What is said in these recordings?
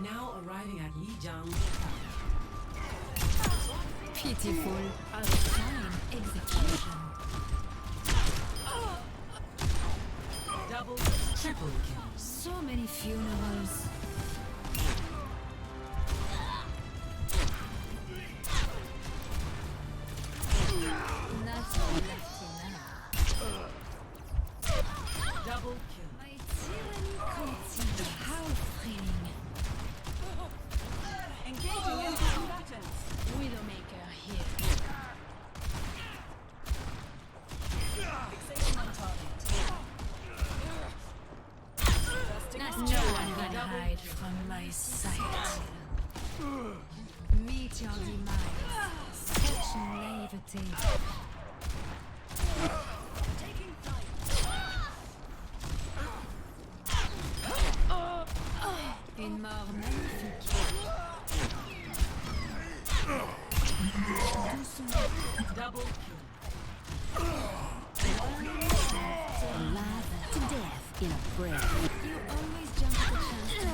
now arriving at Lijiang. Pitiful, fine execution. Double, triple kill. So many funerals. Not all left enough. Double kill. My tyranny continues. How thrilling. Engaging enemy combatants. Widowmaker here. Fixation on target. No one can hide from my sight. Meet your demise. Such naivety. Taking flight. Une mort magnifique. Double kill. Alive to death in a breath. You always jump at the chance to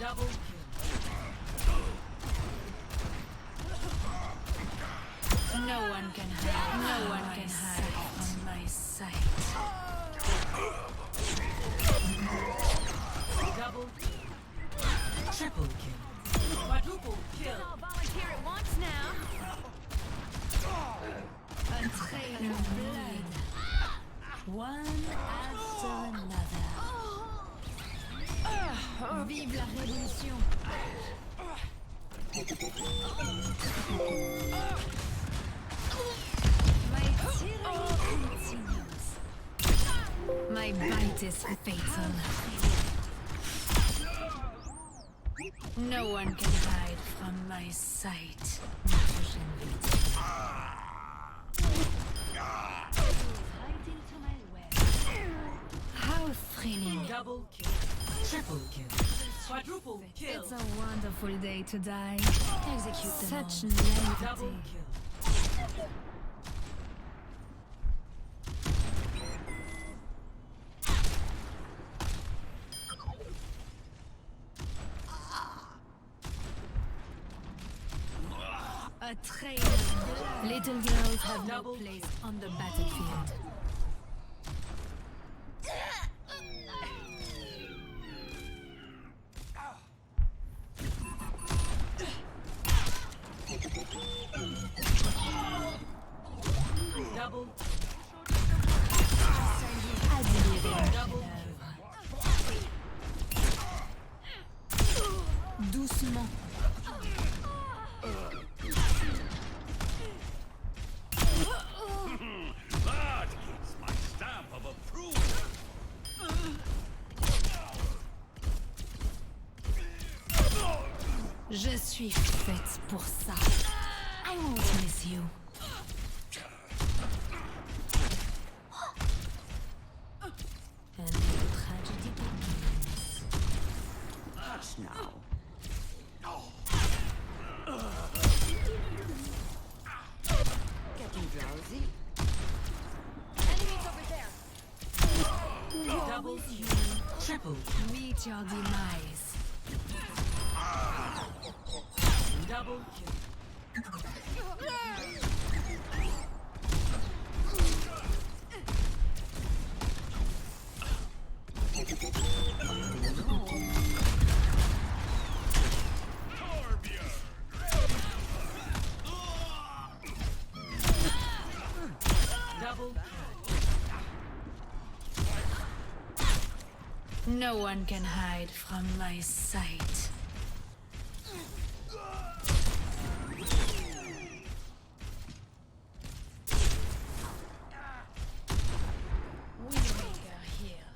Double kill. No one can hide. No one can hide from my sight. Double kill. Triple kill. Quadruple kill. I'll volunteer at once now. A trail of blood. One after another. Vive la révolution. My tyranny continues. My bite is fatal. No one can hide from my sight. Right into my web. How thrilling. Double kill. Triple kill. Quadruple kill. It's a wonderful day to die. Execute them Such all. Double naivety. kill. A trail of blood. Little girls have no Double place on the battlefield. Double Admirez Double l'œuvre. Doucement. That is my stamp of approval. Je suis faite pour ça. I won't miss you. And the tragedy begins. Hush now. Getting drowsy? Enemies over there. Double kill. Triple kill. Meet your demise. Double kill. Double kill. No one can hide from my sight. Widowmaker here.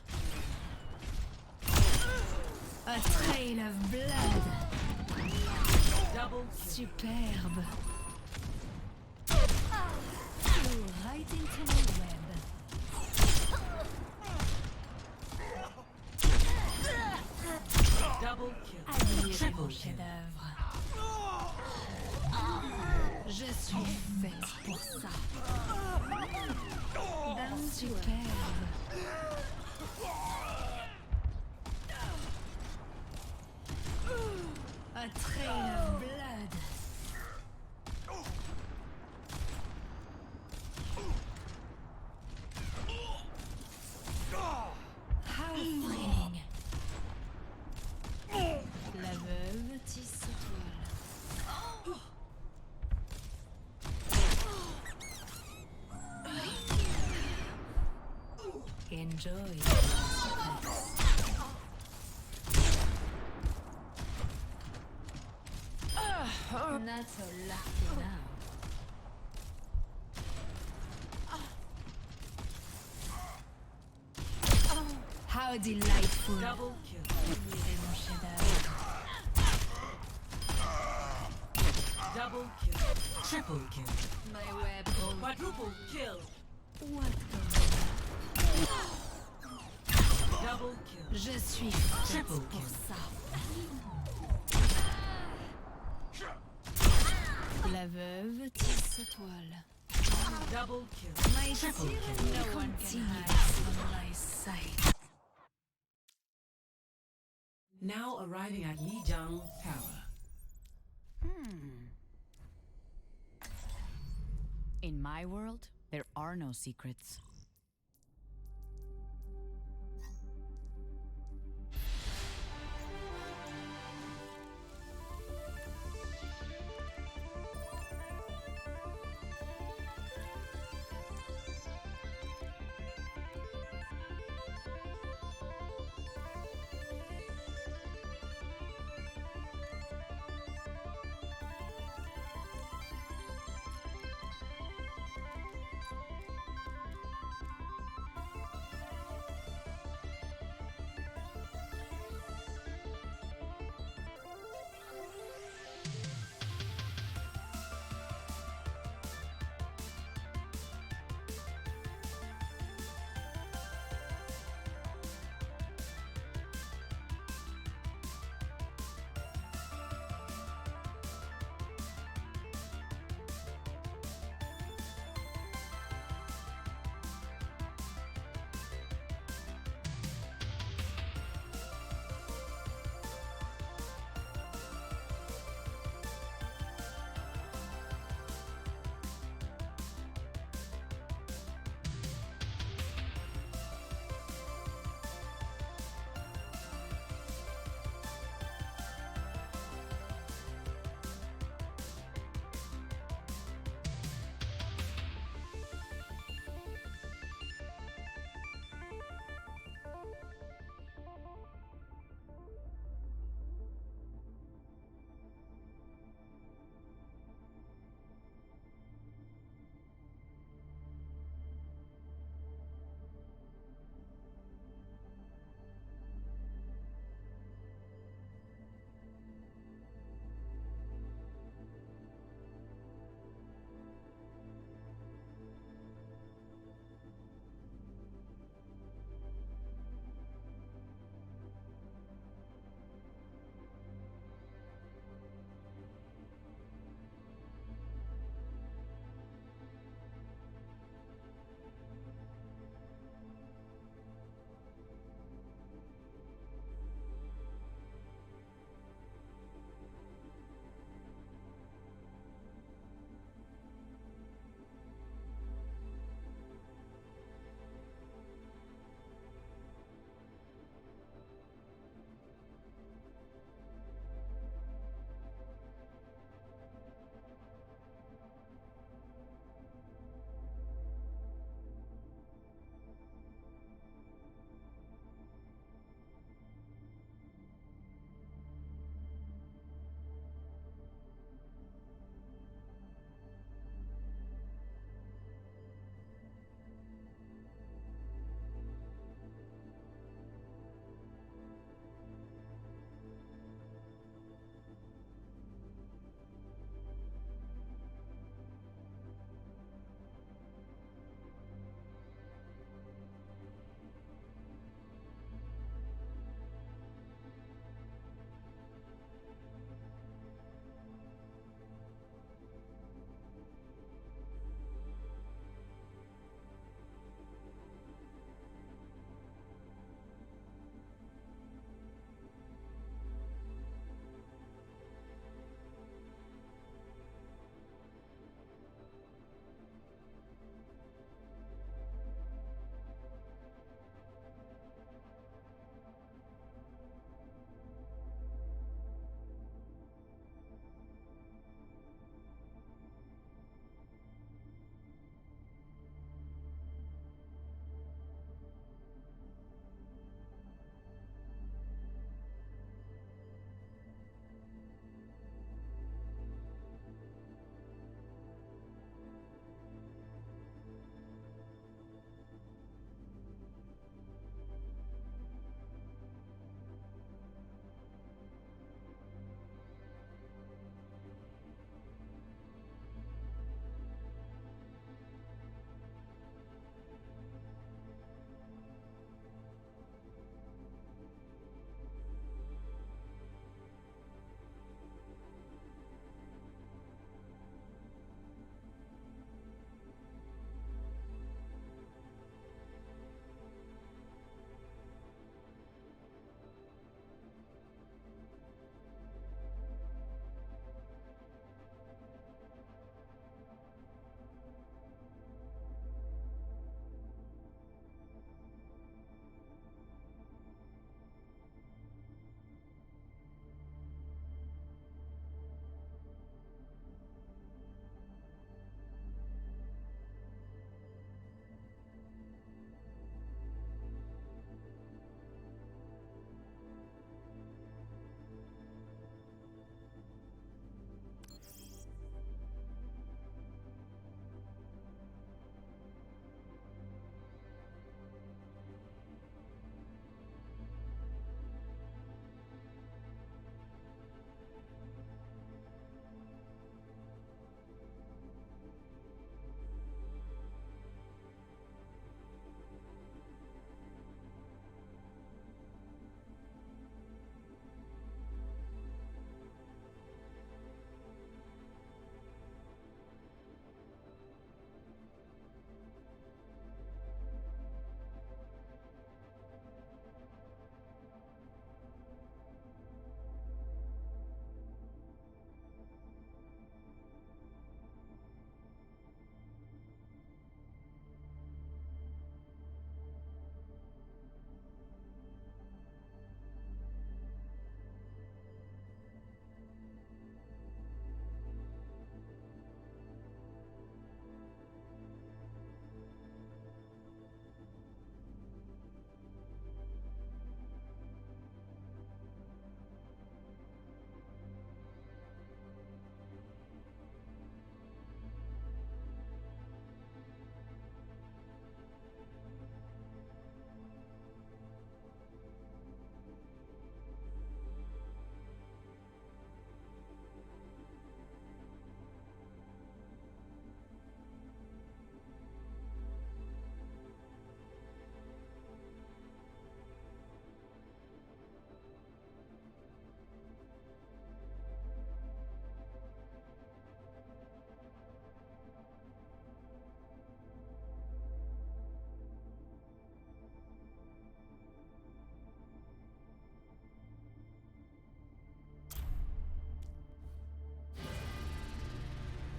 A trail of blood. Double kill. Superbe. Flew right into my web. Double kill. Admirez Triple mon kill. chef-d'œuvre. Je suis faite pour ça. Superbe. A trail of blood. How freeing. La veuve tisse toile. Enjoy. Not so lucky now. How delightful. Double kill. Admirez mon chef-d'œuvre. Double kill. Triple kill. My web holds Quadruple kill. what Double kill. Je suis faite Triple pour kill. ça. La veuve tisse toile. Double kill. My Triple tyranny kill. no one can hide from my sight. Now arriving at Lijiang Tower. In my world, there are no secrets.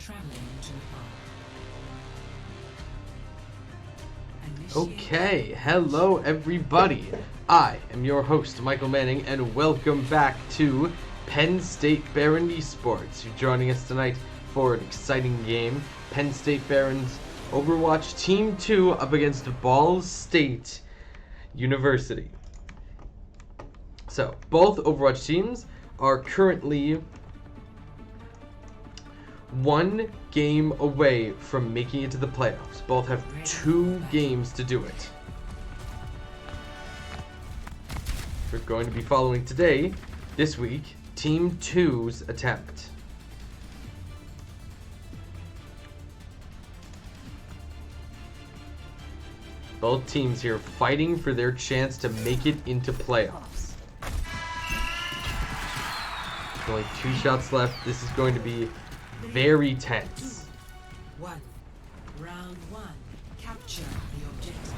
Traveling to Nepal. Okay, hello everybody. I am your host, Michael Manning, and welcome back to Penn State Behrend Esports. You're joining us tonight for an exciting game. Penn State Behrend's Overwatch Team 2 up against Ball State University. So, both Overwatch teams are currently one game away from making it to the playoffs. Both have 2 games to do it. We're going to be following today, this week, Team 2's attempt. Both teams here fighting for their chance to make it into playoffs. Only 2 shots left. This is going to be very tense. 1. Round 1. Capture the objective.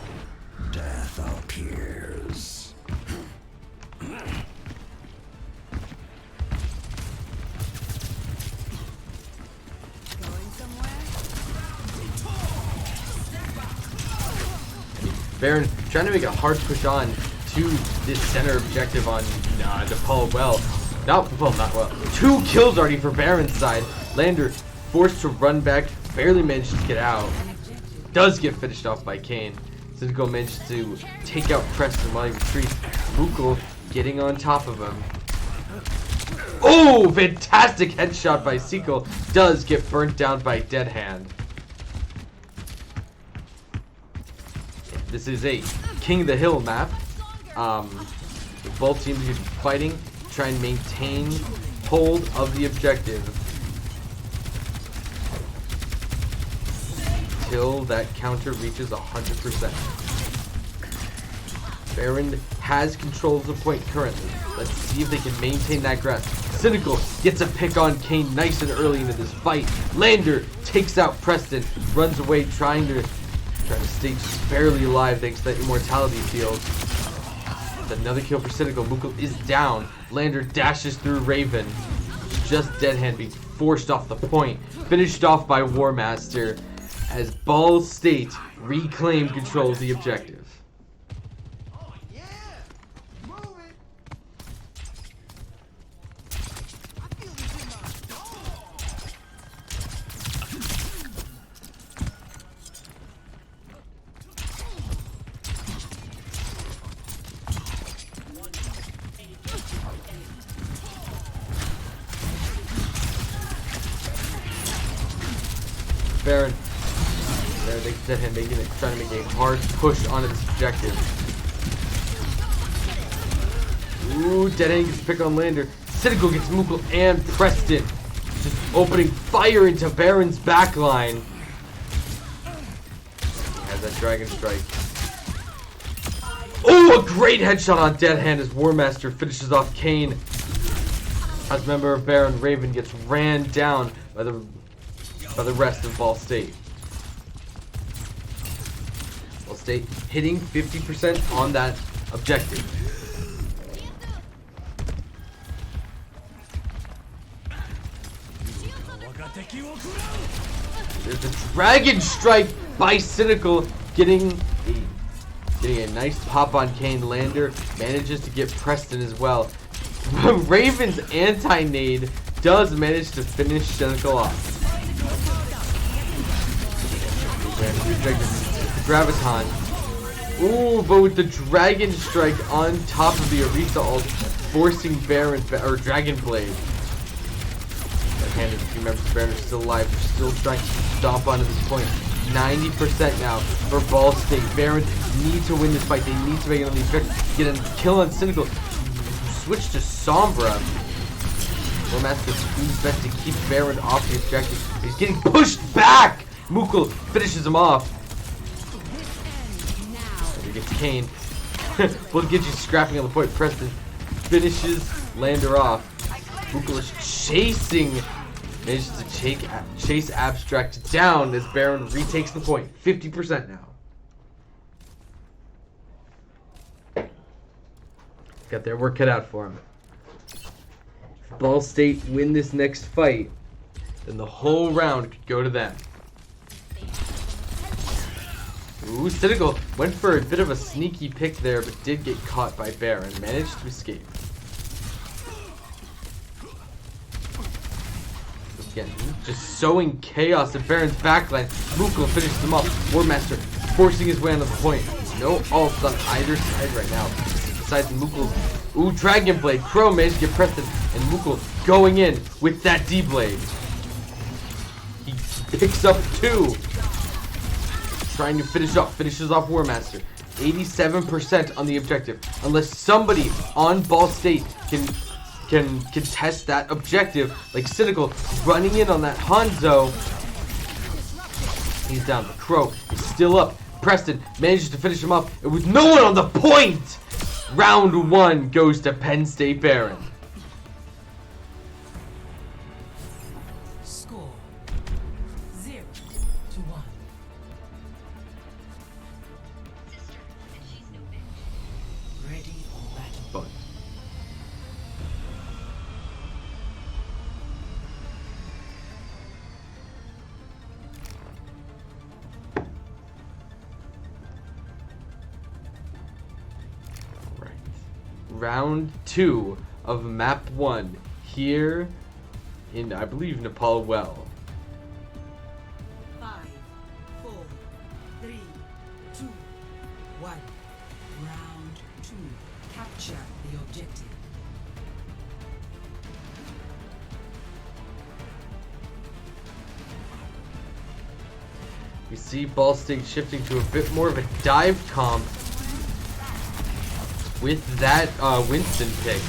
Death appears. Going somewhere? Behrend trying to make a hard push on to this center objective on Nepal. Not well. 2 kills already for Behrend's side. Lander forced to run back, barely managed to get out. Does get finished off by Kane. Cynical managed to take out Preston while he retreats. Mukul getting on top of him. Oh, fantastic headshot by Sequel. Does get burnt down by Dead Hand. This is a King of the Hill map. Both teams are going to be fighting, try and maintain hold of the objective until that counter reaches 100%. Behrend has control of the point currently. Let's see if they can maintain that grasp. Cynical gets a pick on Kane nice and early into this fight. Lander takes out Preston, runs away trying to stay just barely alive thanks to that immortality field. Another kill for Cynical. Mukul is down. Lander dashes through Raven. Just Dead Hand being forced off the point. Finished off by War Master as Ball State reclaimed control of the objective. Behrend, Dead Hand trying to make a hard push onto this objective. Ooh, Dead Hand gets a pick on Lander. Cynical gets Mukul and Preston. Just opening fire into Behrend's backline. Has that Dragon Strike. Oh, a great headshot on Dead Hand as War Master finishes off Kane. As a member of Behrend, Raven gets ran down by the rest of Ball State. Ball State hitting 50% on that objective. There's a Dragon Strike by Cynical getting a nice pop on Kane. Lander manages to get Preston as well. Raven's anti-nade does manage to finish Cynical off. Graviton. Ooh, but with the Dragon Strike on top of the Arisa ult, forcing Behrend or Dragon Blade. Handed a few members of Behrend are still alive. They're still trying to stomp onto this point. 90% now for Ball State. Behrend need to win this fight. They need to make it on the objective. Get a kill on Cynical. Switch to Sombra. War Master doing best to keep Behrend off the objective. He's getting pushed back. Mukul finishes him off. And he gets Kane. Both get you scrapping on the point. Preston finishes Lander off. Mukul is chasing. Manages to chase Abstract down as Behrend retakes the point. 50% now. Got their work cut out for him. If Ball State win this next fight, then the whole round could go to them. Ooh, Cynical went for a bit of a sneaky pick there, but did get caught by Behrend and managed to escape. Again, just sowing chaos at Behrend's backline. Mukul finishes him up. War Master forcing his way onto the point. No ults on either side right now. Besides Mukul. Ooh, Dragon Blade. Crow managed to get Preston, and Mukul going in with that D-Blade. He picks up 2. Trying to finishes off War Master. 87% on the objective. Unless somebody on Ball State can contest that objective, like Cynical running in on that Hanzo. He's down. The Crow is still up. Preston manages to finish him up, and with no one on the point, round 1 goes to Penn State Behrend. Score 0-1. Ready for battle. But round 2 of map 1 here in, I believe, Nepal Well. 5, 4, 3, 2, 1. Round 2. Capture the objective. We see Ball State shifting to a bit more of a dive comp with that Winston pick.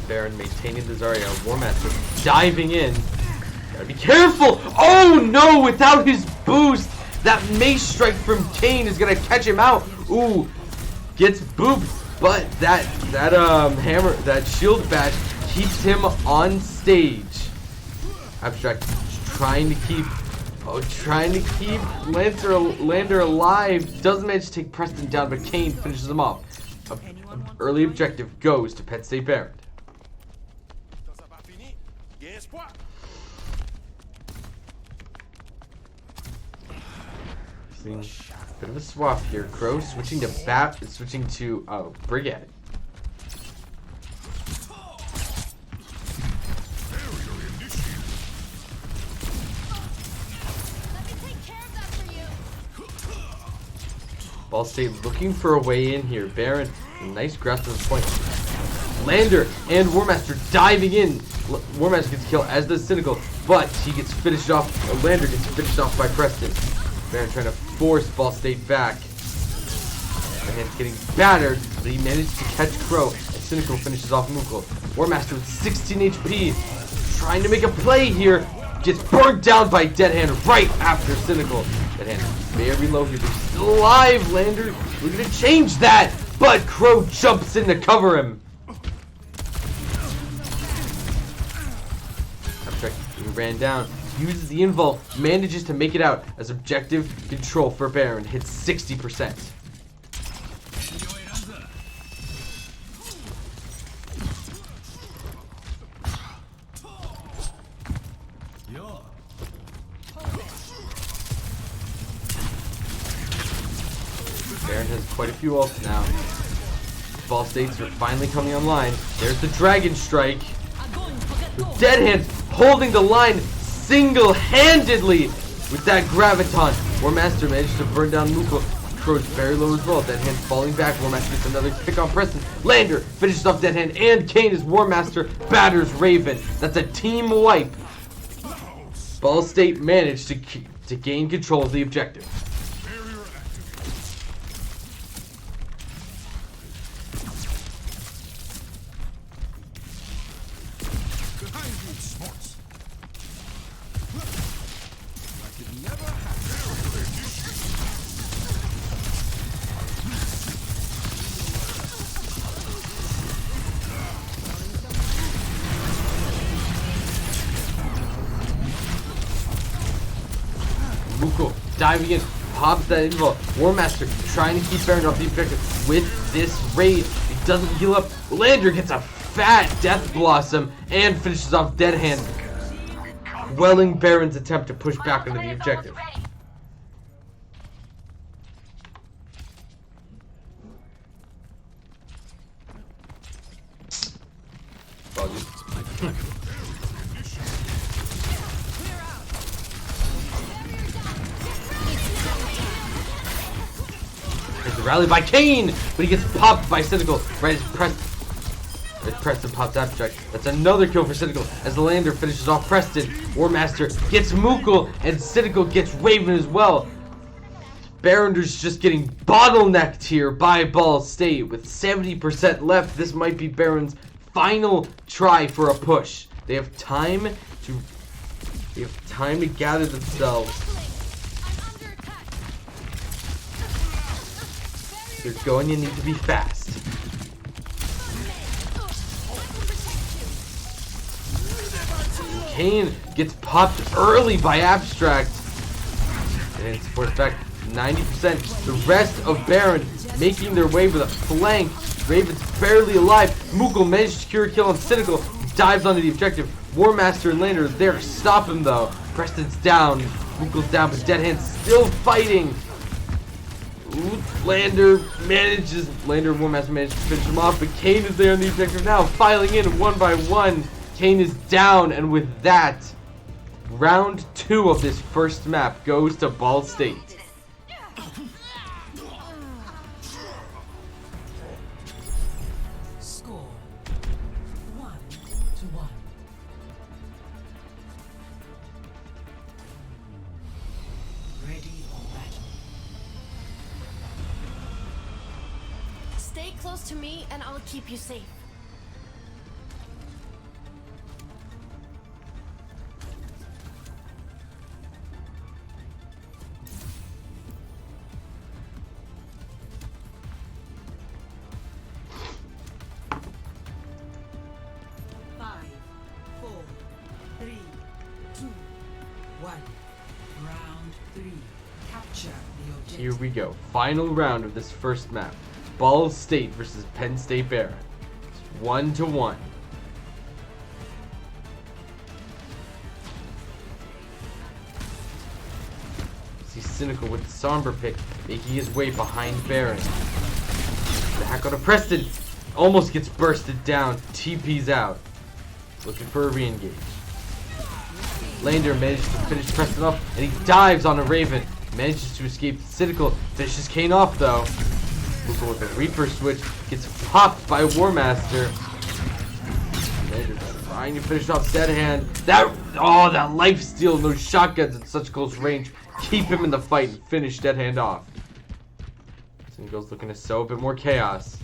Behrend maintaining the Zarya. War Master diving in. Gotta be careful! Oh no! Without his boost, that mace strike from Kane is gonna catch him out. Ooh, gets booped, but that hammer, that shield bash keeps him on stage. Abstract trying to keep Lander alive. Doesn't manage to take Preston down, but Kane finishes him off. Early objective goes to Penn State Behrend. Seeing a bit of a swap here. Crow switching to Brigade. Ball State looking for a way in here. Behrend, nice grasp of the point. Lander and War Master diving in. War Master gets killed, as does Cynical, but he gets finished off. Lander gets finished off by Preston. Behrend trying to force Ball State back. And getting battered, but he managed to catch Crow, and Cynical finishes off Mukul. War Master with 16 HP, trying to make a play here. Gets burnt down by Dead Hand right after Cynical. Dead Hand very low here, but he's still alive. Lander, we're gonna change that, but Crow jumps in to cover him. Abstract, he ran down, uses the invul, manages to make it out as objective control for Behrend hits 60%. Behrend has quite a few ults now. Ball States are finally coming online. There's the Dragon Strike. With Dead Hand holding the line single-handedly with that Graviton. War Master managed to burn down Mukul. Crow's very low as well. Dead Hand falling back. War Master gets another pick on Preston. Lander finishes off Dead Hand, and Kane as War Master batters Raven. That's a team wipe. Ball State managed to gain control of the objective. Mukul diving in, pops that invul. War Master trying to keep Behrend off the objective with this raid. He doesn't heal up. Lander gets a fat Death Blossom and finishes off Dead Hand. quelling Behrend's attempt to push back onto the objective. There's the rally by Kane, but he gets popped by Cynical right as Preston pops Abstract. That's another kill for Cynical as the Lander finishes off Preston. War Master gets Mukul and Cynical gets Raven as well. Behrender's just getting bottlenecked here by Ball State with 70% left. This might be Behrend's final try for a push. They have time to gather themselves. They're going to need to be fast. Kane gets popped early by Abstract. And support effect 90%. The rest of Behrend making their way with a flank. Raven's barely alive. Mukul managed to secure a kill on Cynical. Dives onto the objective. War Master and Lander are there to stop him though. Preston's down. Mukul's down, but Dead Hand's still fighting. Ooh, Lander and War Master managed to finish him off, but Kane is there on the objective now, filing in one by one. Kane is down, and with that, round 2 of this first map goes to Ball State. Score 1-1. Ready for battle. Stay close to me and I'll keep you safe. Here we go. Final round of this first map. Ball State versus Penn State Behrend. It's 1-1. See Cynical with the somber pick, making his way behind Behrend. The hack on to Preston. Almost gets bursted down. TP's out. Looking for a re-engage. Lander manages to finish Preston off, and he dives on a Raven. Manages to escape Cynical. Finishes Kane off though. Mukul with a Reaper switch. Gets popped by War Master. Lander trying to finish off Dead Hand. That life steal and those shotguns at such close range keep him in the fight and finish Dead Hand off. Cynical's looking to sow a bit more chaos.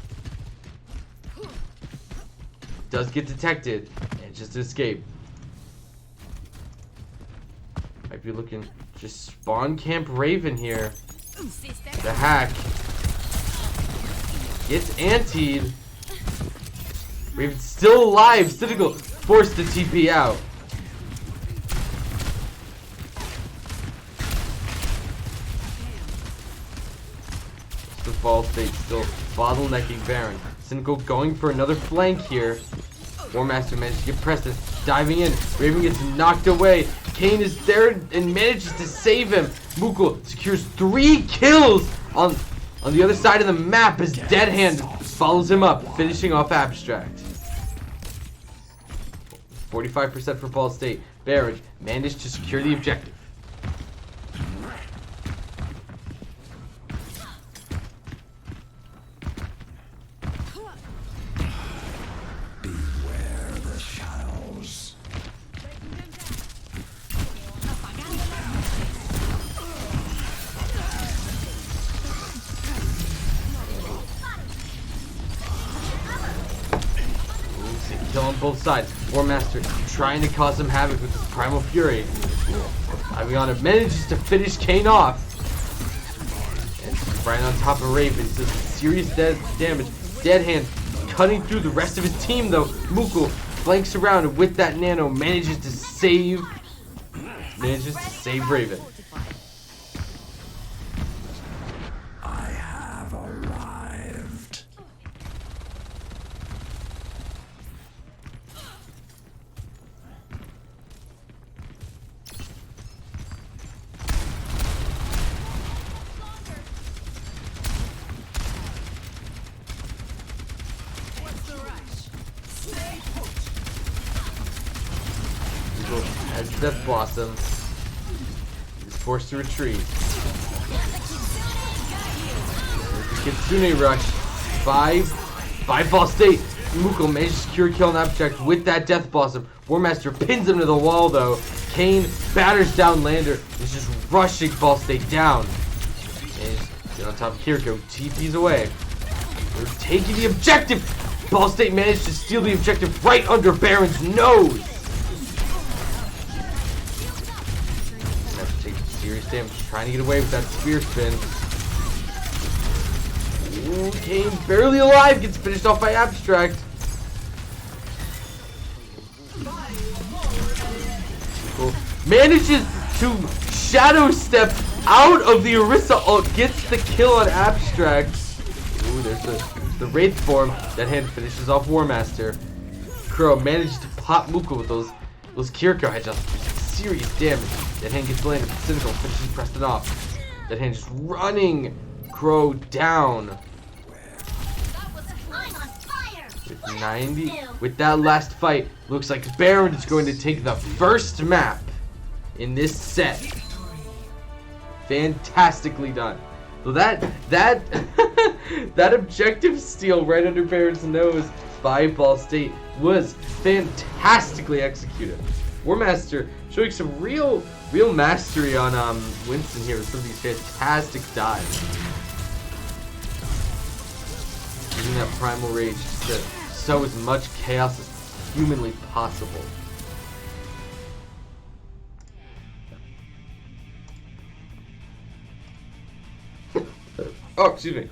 Does get detected and just escape. Might be looking just spawn camp Raven here. The hack gets antied. Raven's still alive. Cynical forced to TP out. The Ball State still bottlenecking Behrend. Cynical going for another flank here. War Master managed to get Preston diving in. Raven gets knocked away. Kane is there and manages to save him. Mukul secures 3 kills on the other side of the map as Dead Hand follows him up, finishing off Abstract. 45% for Ball State. Behrend managed to secure the objective. Kill on both sides. War Master trying to cause some havoc with his Primal Fury. Aviana manages to finish Kane off. And right on top of Raven, does serious damage. Dead Hand cutting through the rest of his team though. Mukul flanks around and with that nano manages to save Raven. Cynical has Death Blossom. He's forced to retreat. There's the Kitsune Rush. 5 Ball State. Muko manages to secure a kill on Abstract with that Death Blossom. War Master pins him to the wall though. Kane batters down Lander. He's just rushing Ball State down. And he's get on top of Kiriko. TP's away. They're taking the objective. Ball State managed to steal the objective right under Behrend's nose. Have to take serious damage trying to get away with that spear spin. Ooh, Kane barely alive gets finished off by Abstract. Cool. Manages to shadow step out of the Orisa ult, gets the kill on Abstract. Ooh, there's the Wraith form. That hand finishes off War Master. Crow manages to pop Muko with those Kiriko headshots. Serious damage. That hand gets landed. Cynical finishes Preston off. That hand just running Crow down. With 90. With that last fight, looks like Behrend is going to take the first map in this set. Fantastically done. So that that objective steal right under Behrend's nose by Ball State was fantastically executed. War Master showing some real mastery on Winston here with some of these fantastic dives. Using that primal rage to sow as much chaos as humanly possible. Oh, excuse me.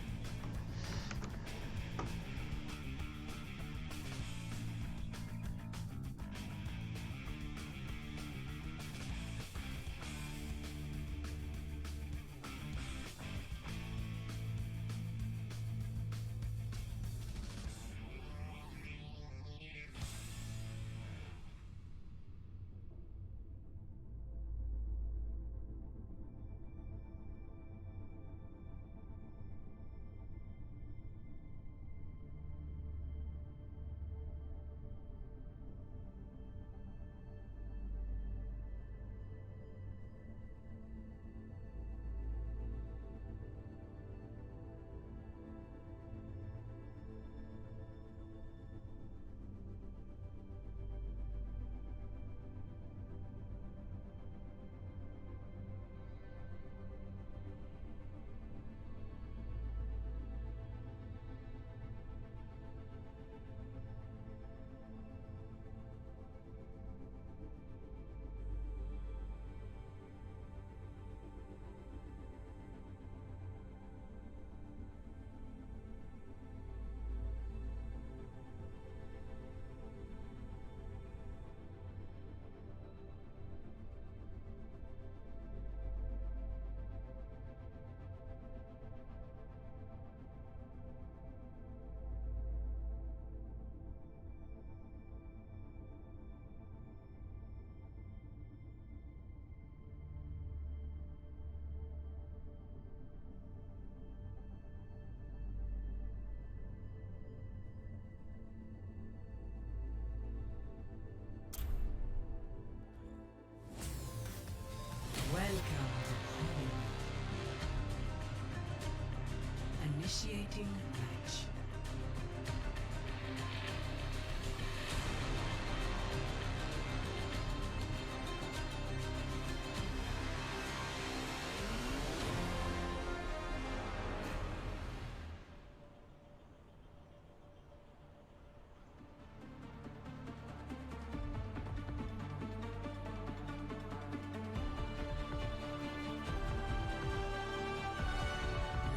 Initiating match.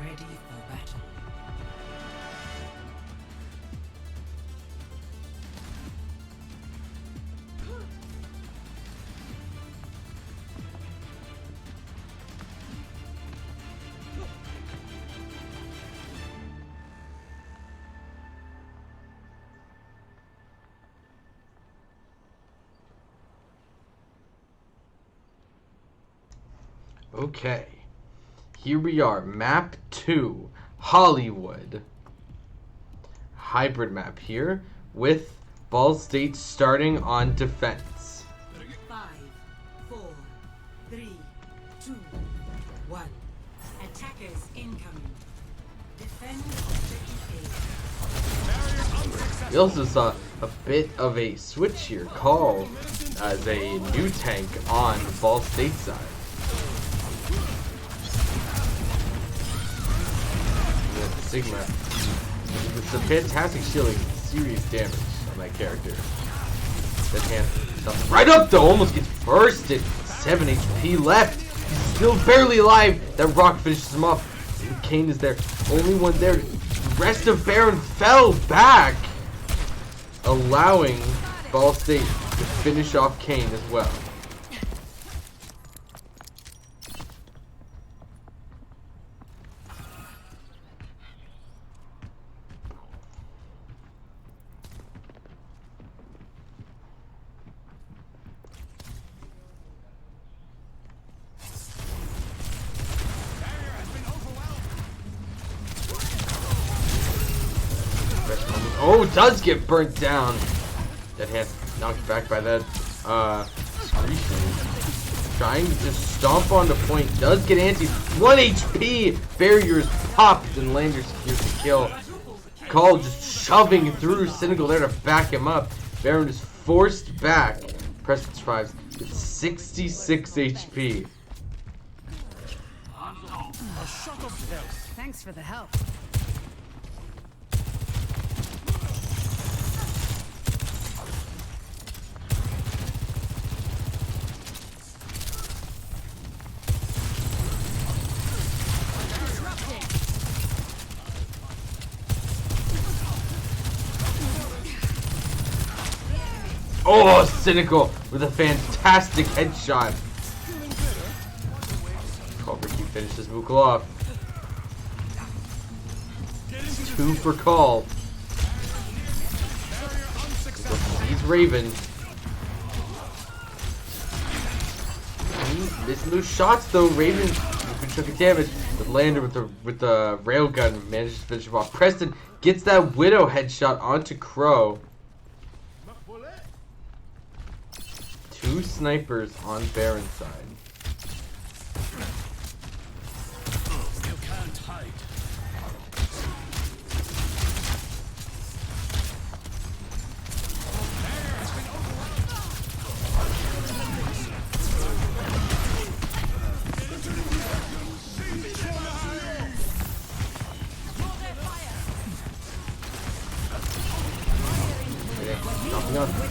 Ready for battle. Okay, here we are, map 2, Hollywood. Hybrid map here with Ball State starting on defense. 5, 2, 1. Attackers incoming. Defend objective We also saw a bit of a switch here. Call as a new tank on Ball State side. With Sigma. With some fantastic shielding, serious damage on that character. That hand stuff right up though, almost gets bursted. 7 HP left. He's still barely alive. That rock finishes him off. Kane is there. Only one there. The rest of Behrend fell back, allowing Ball State to finish off Kane as well. Oh, does get burnt down. That hand knocked back by that Screeching. Trying to just stomp on the point. Does get anti. 1 HP. Barriers popped and Lander secures the kill. Call just shoving through Cynical there to back him up. Behrend is forced back. Preston survives with 66 HP. Thanks for the help. Oh, Cynical with a fantastic headshot. Ricky finishes Mukul off. 2 for Call. He's Raven. Missing those shots though. Raven a good chunk of damage. But Lander with the railgun manages to finish him off. Preston gets that Widow headshot onto Crow. 2 snipers on Behrend's side. You can't hide.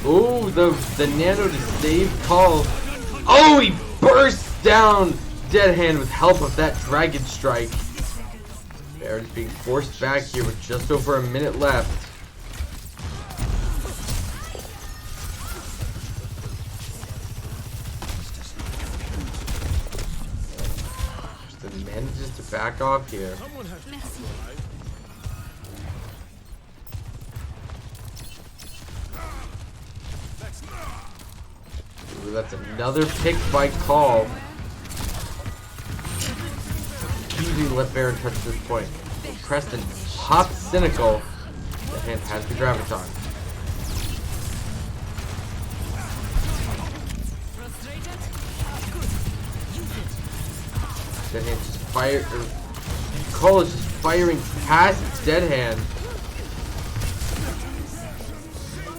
Oh, the nano to save Call. Oh, he bursts down Dead Hand with help of that Dragon Strike. Behrend's being forced back here with just over a minute left. Just manages to back off here. Ooh, that's another pick by Call. Easy to let Behrend touch this point. Preston pops Cynical. The hand has the Graviton. Dead Hand just fire. Call is just firing past Dead Hand.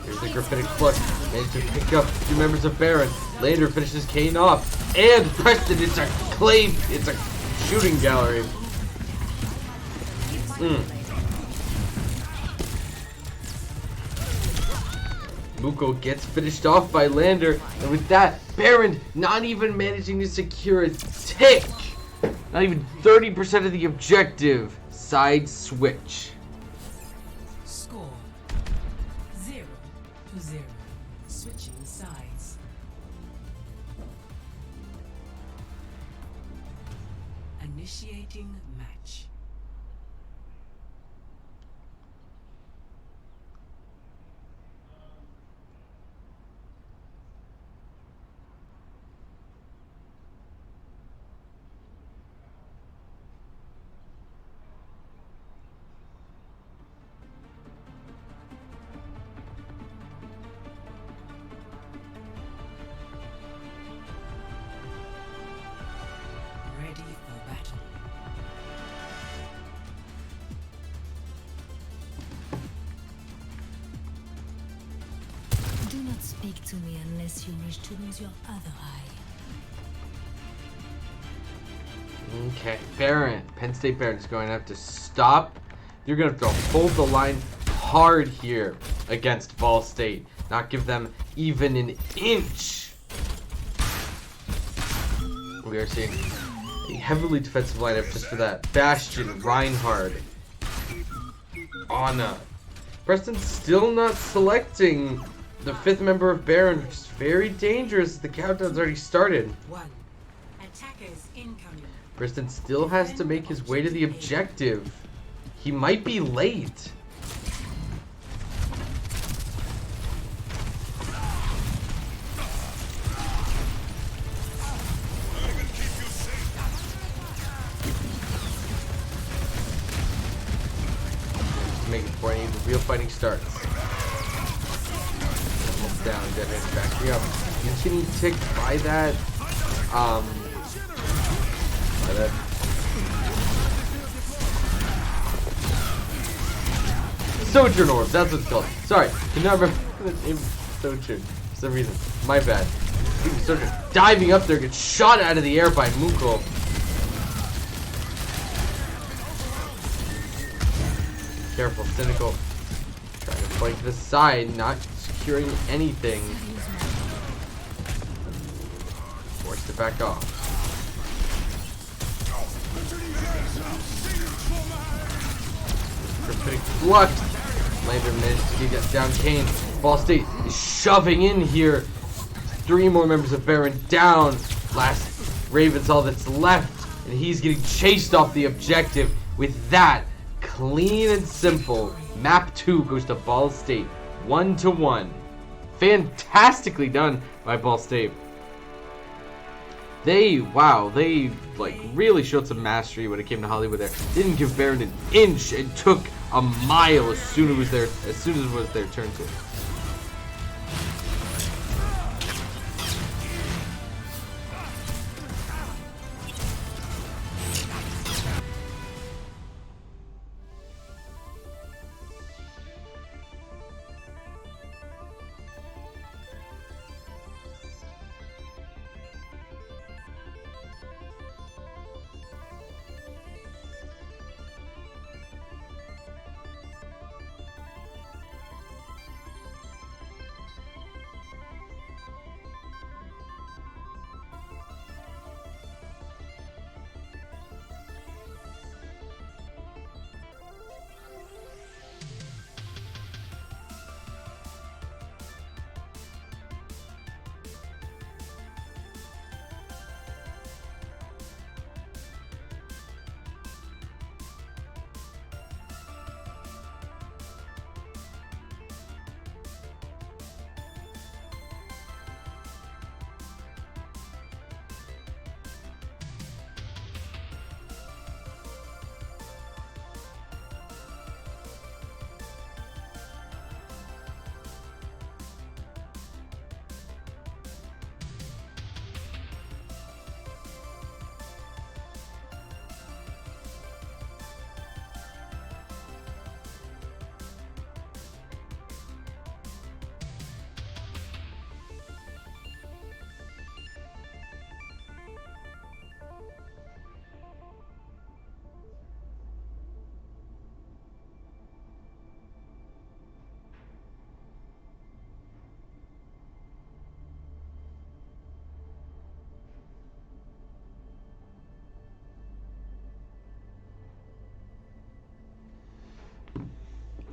Here's the Graphitic Flux. Managed to pick up 2 members of Behrend. Lander finishes Kane off. And Preston, it's a claim. It's a shooting gallery. Muko gets finished off by Lander. And with that, Behrend not even managing to secure a tick. Not even 30% of the objective. Side switch. score 0-0. Switching sides. Initiating match. speak to me unless you wish to lose your other eye. Okay, Behrend. Penn State Behrend is going to have to stop. You're going to have to hold the line hard here against Ball State. Not give them even an inch. We are seeing a heavily defensive lineup just for that. Bastion, Reinhard, Anna. Preston's still not selecting the 5th member of Behrend, which is very dangerous. The countdown's already started. 1. Attackers incoming. Preston still has to make his way to the objective. He might be late. Make it before any of the real fighting starts. Almost down, dead end back up. He's getting ticked by that. By that. Sojourn Orbs, that's what it's called. Sorry, could not remember the name of Sojourn for some reason. My bad. Sojourn diving up there, gets shot out of the air by Mukul. Careful, Cynical. Trying to flank to the side, not securing anything. Forced to back off. Pretty plucked. Lander managed to get down Kane. Ball State is shoving in here. 3 more members of Behrend down. Last Raven's all that's left. And he's getting chased off the objective. With that, clean and simple, map 2 goes to Ball State. 1-1. Fantastically done by Ball State. They like really showed some mastery when it came to Hollywood there. Didn't give Behrend an inch and took a mile as soon as it was their turn to.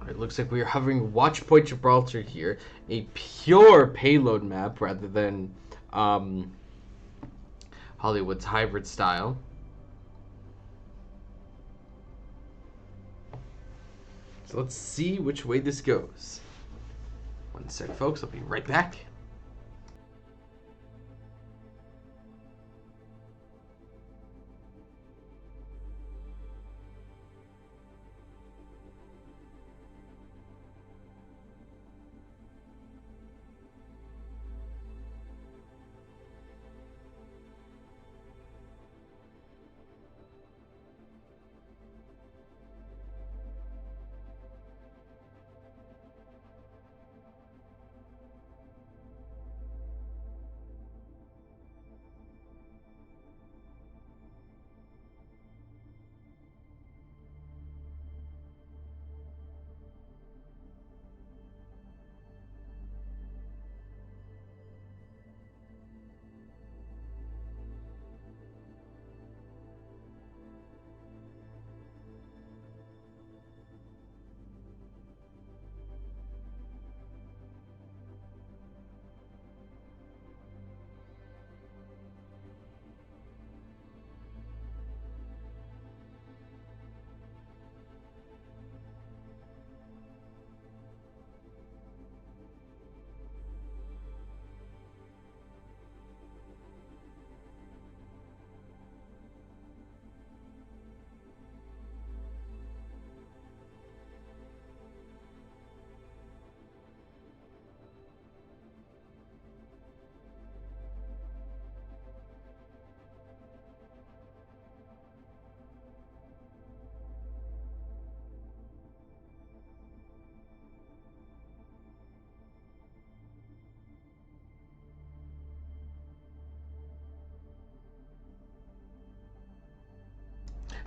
It looks like we are hovering Watch Point Gibraltar here, a pure payload map rather than Hollywood's hybrid style. So let's see which way this goes. One sec, folks. I'll be right back.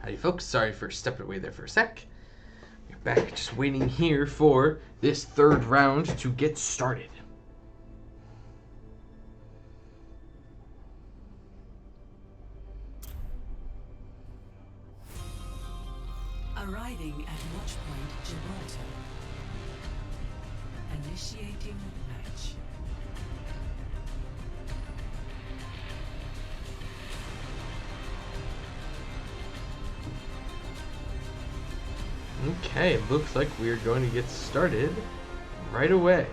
Howdy folks, sorry for stepping away there for a sec. We're back just waiting here for this third round to get started. Arriving at Watchpoint Gibraltar. Initiating match. Okay, looks like we're going to get started right away.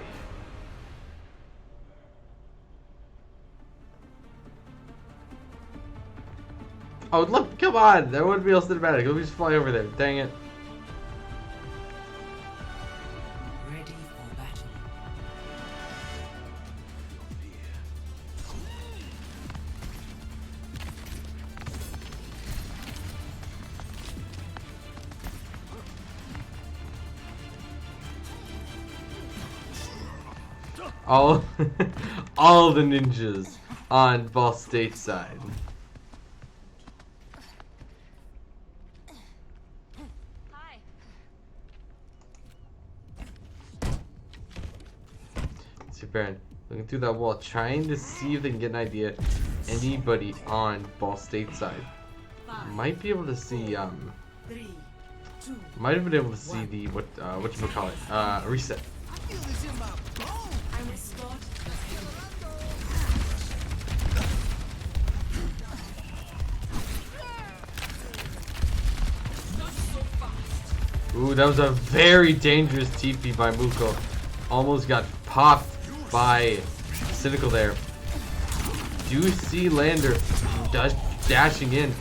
Oh, look, come on! There wouldn't be a cinematic. Let me just fly over there. Dang it. Ready for battle. All, all the ninjas on Ball State side. Behrend, looking through that wall, trying to see if they can get an idea. Anybody on Ball State side might be able to see. 3, 2, Might have been able to see the whatchamacallit, reset. I will start. Ooh, that was a very dangerous TP by Muko. Almost got popped by Cynical there. Do see Lander does dashing in,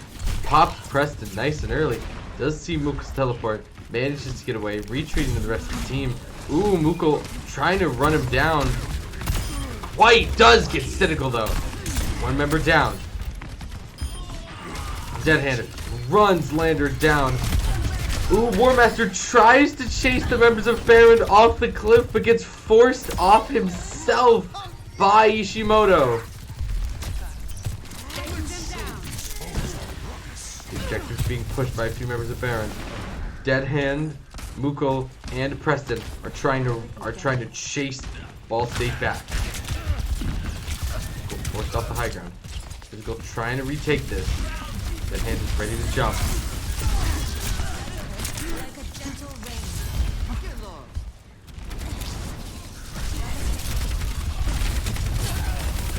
pops Preston nice and early. Does see Muko's teleport, manages to get away, retreating to the rest of the team. Ooh, Muko trying to run him down. White does get Cynical though. One member down. Deadhander runs Lander down. Ooh, Warmaster tries to chase the members of Behrend off the cliff, but gets forced off himself by Ishimoto. The objective's being pushed by a few members of Behrend. Deadhand, Muko, and Preston are trying to chase Ball State back. Forced off the high ground. Physical trying to retake this. Deadhand is ready to jump.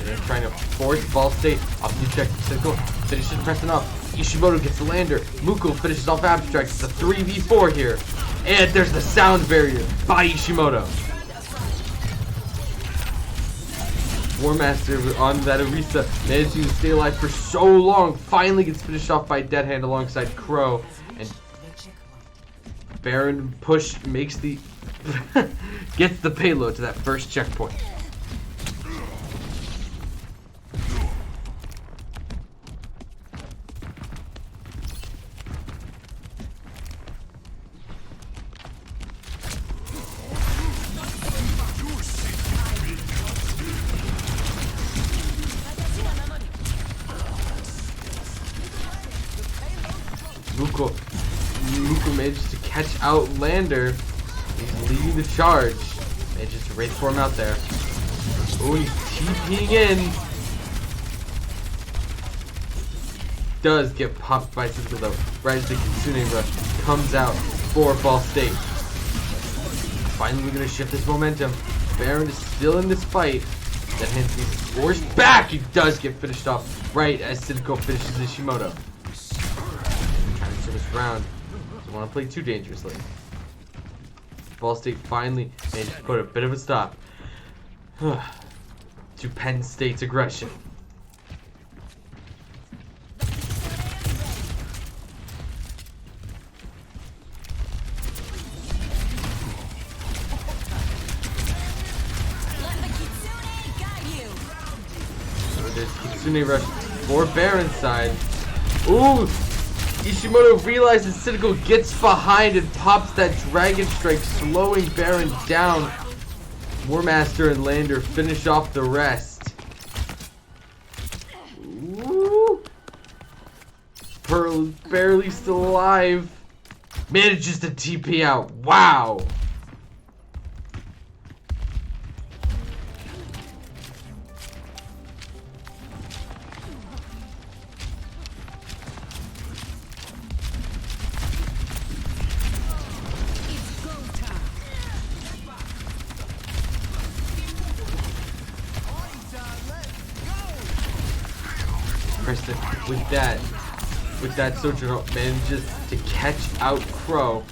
They're trying to force Ball State off the objective. Cynical finishes Preston off. Ishimoto gets the Lander. Muko finishes off Abstract. It's a 3v4 here. And there's the sound barrier by Ishimoto. Warmaster on that Arisa, managing to stay alive for so long, finally gets finished off by Deadhand alongside Crow. And Behrend push makes the gets the payload to that first checkpoint. Muko manages to catch out Lander. He's leading the charge. Manages to race for him out there. Oh, he's TPing in. Does get popped by Cynical though. Right as the Kitsune rush comes out for Ball State. Finally, we're going to shift this momentum. Behrend is still in this fight. That hands me forced back. He does get finished off right as Cynical finishes Ishimoto. This round. Don't want to play too dangerously. Ball State finally managed to put a bit of a stop to Penn State's aggression. So there's Kitsune rush for Behrend's side. Ooh! Ishimoto realizes Cynical gets behind and pops that Dragon Strike, slowing Behrend down. Warmaster and Lander finish off the rest. Ooh. Pearl is barely still alive. Manages to TP out. Wow. Preston, with that Sojourner manages to catch out Crow.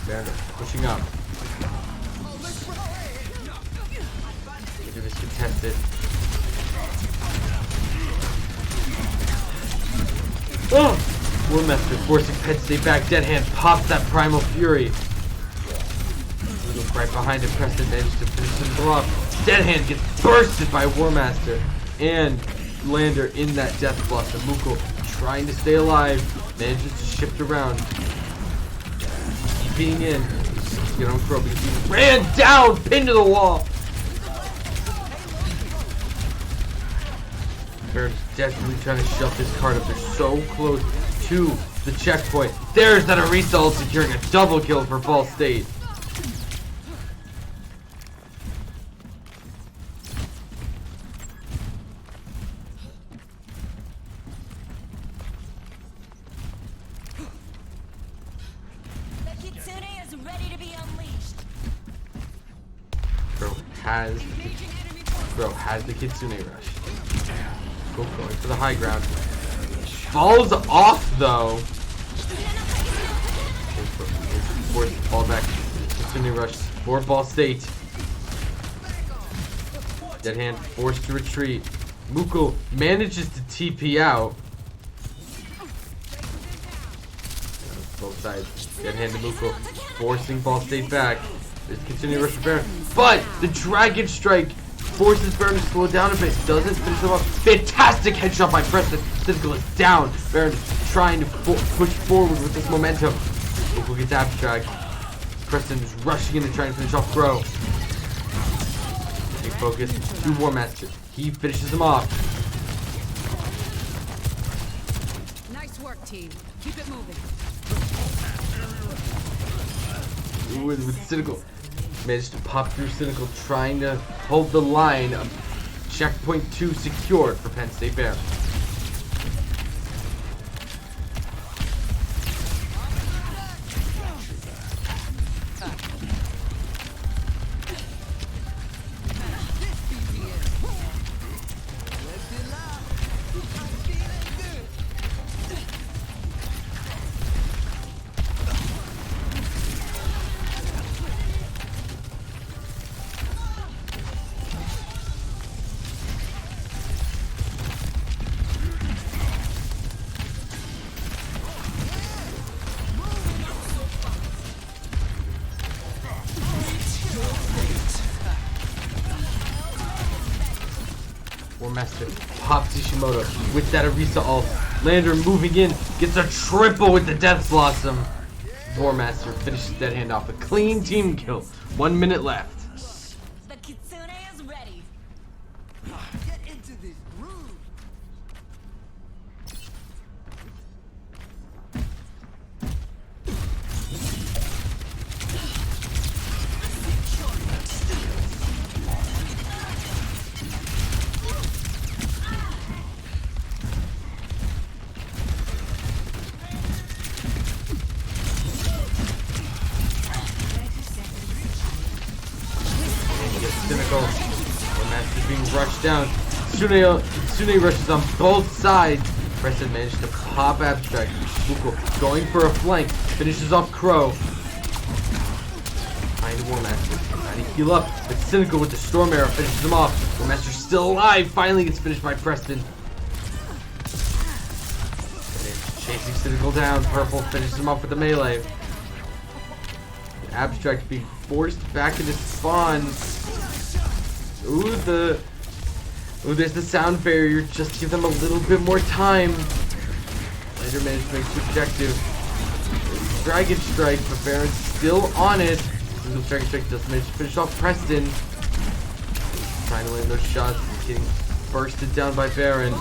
Behrend pushing up. It is contested. Oh! Warmaster forcing Penn State back. Dead Hand pops that Primal Fury. Right behind him, Preston managed to finish him off. Dead Hand gets bursted by Warmaster. And Lander in that Death Blossom. Mukul trying to stay alive. Manages to shift around. Being in. Get on Crow because he ran down, pinned to the wall. They're desperately trying to shove this card up. They're so close to the checkpoint. There's that Arisa ult securing a double kill for Ball State. Bro has the Kitsune rush. Going for the high ground. Falls off though. Force fall back. Kitsune rush for Ball State. Dead Hand forced to retreat. Mukul manages to TP out. Both sides. Dead Hand to Mukul forcing Ball State back. There's Kitsune rush for Behrend. But the Dragon Strike forces Behrend to slow down a bit. Doesn't finish him off. Fantastic headshot by Preston. Cynical is down. Behrend is trying to push forward with this momentum. Mukul gets abstract. Preston is rushing in to try and finish off Crow. Big focus to Warmaster. He finishes him off. Nice work, team. Keep it moving. Ooh, with Cynical. Managed to pop through Cynical, trying to hold the line of checkpoint 2 secured for Penn State Behrend. Warmaster pops Ishimoto with that Arisa ult. Lander moving in, gets a triple with the Death Blossom. Warmaster finishes Dead Hand off. A clean team kill. 1 minute left. The Kitsune is ready. Get into this groove. Cynical. Warmaster being rushed down. Tsune rushes on both sides. Preston managed to pop abstract. Mukul going for a flank. Finishes off Crow. Behind Warmaster. Trying to heal up. But Cynical with the Storm Arrow finishes him off. Warmaster still alive. Finally gets finished by Preston. Chasing Cynical down. Purple finishes him off with the melee. Abstract being forced back into spawn. Ooh, there's the sound barrier. Just give them a little bit more time. Lander managed to make the objective. Dragon Strike, but Behrend's still on it. Single Dragon Strike just managed to finish off Preston. Trying to land those shots. Getting bursted down by Behrend.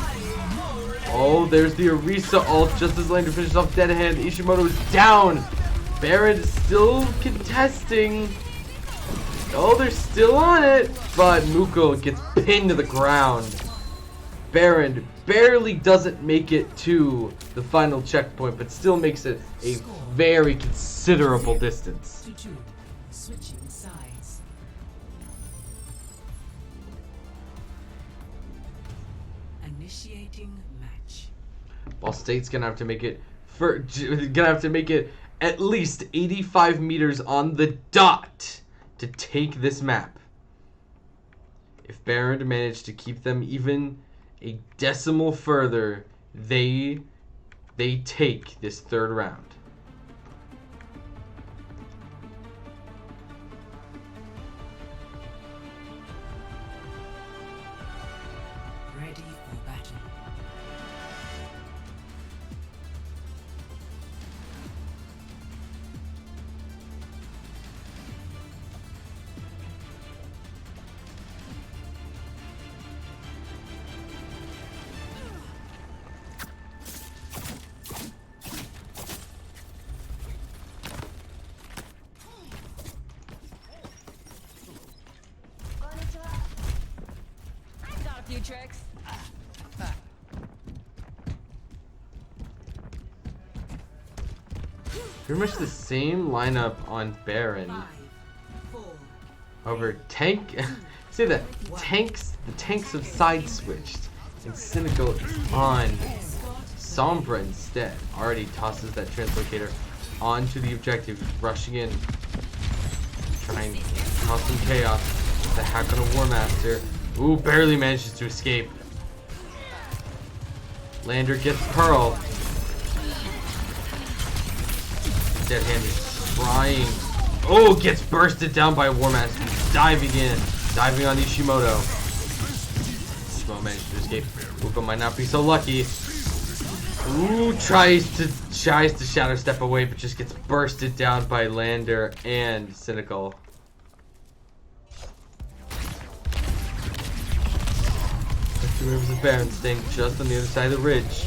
Oh, there's the Orisa ult just as Lander finishes off dead hand. Ishimoto is down. Behrend is still contesting. Oh, they're still on it. But Muko gets pinned to the ground. Behrend barely doesn't make it to the final checkpoint, but still makes it a very considerable distance. to 2. Switching sides. Initiating match. Ball State's gonna have to make it at least 85 meters on the dot to take this map. If Behrend managed to keep them even a decimal further, they take this third round. Ready for battle. I've got a few tricks. Pretty much the same lineup on Behrend. 5, 4, However, say that the tanks have side switched, and Cynical is on Sombra instead. Already tosses that translocator onto the objective, rushing in, trying to cause some chaos. The hack on a War Master. Ooh, barely manages to escape. Lander gets Pearl. Dead Hand is trying. Oh, gets bursted down by a War Master. Diving on Ishimoto. Ishimoto manages to escape. Muko might not be so lucky. Ooh, tries to shadow step away, but just gets bursted down by Lander and Cynical. The two members of Behrend staying just on the other side of the ridge.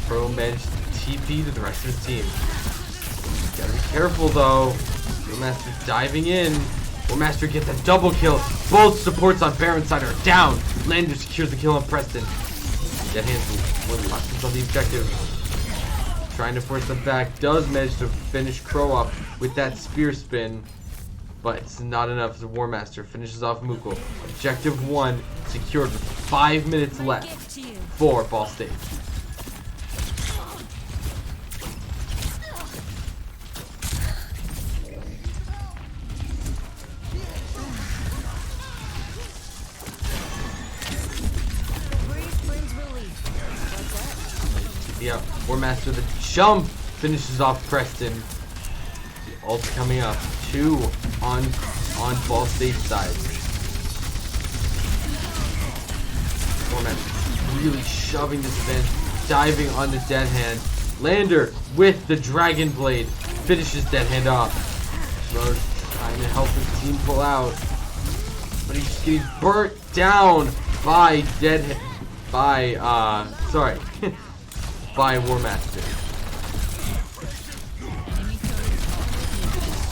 Pro managed to TP to the rest of his team. Gotta be careful though. War Master diving in. War Master gets a double kill. Both supports on Behrend's side are down. Lander secures the kill on Preston. Dead Hands one left on the objective. Trying to force them back. Does manage to finish Crow up with that spear spin. But it's not enough as War Master finishes off Muko. Objective 1 secured with 5 minutes left for Ball State. Yeah, War Master the jump finishes off Preston. The ult coming up. 2 on Ball State's side. War Master really shoving this event, diving on the Dead Hand. Lander with the Dragon Blade finishes Dead Hand off. Rose trying to help his team pull out, but he's just getting burnt down by by War Master.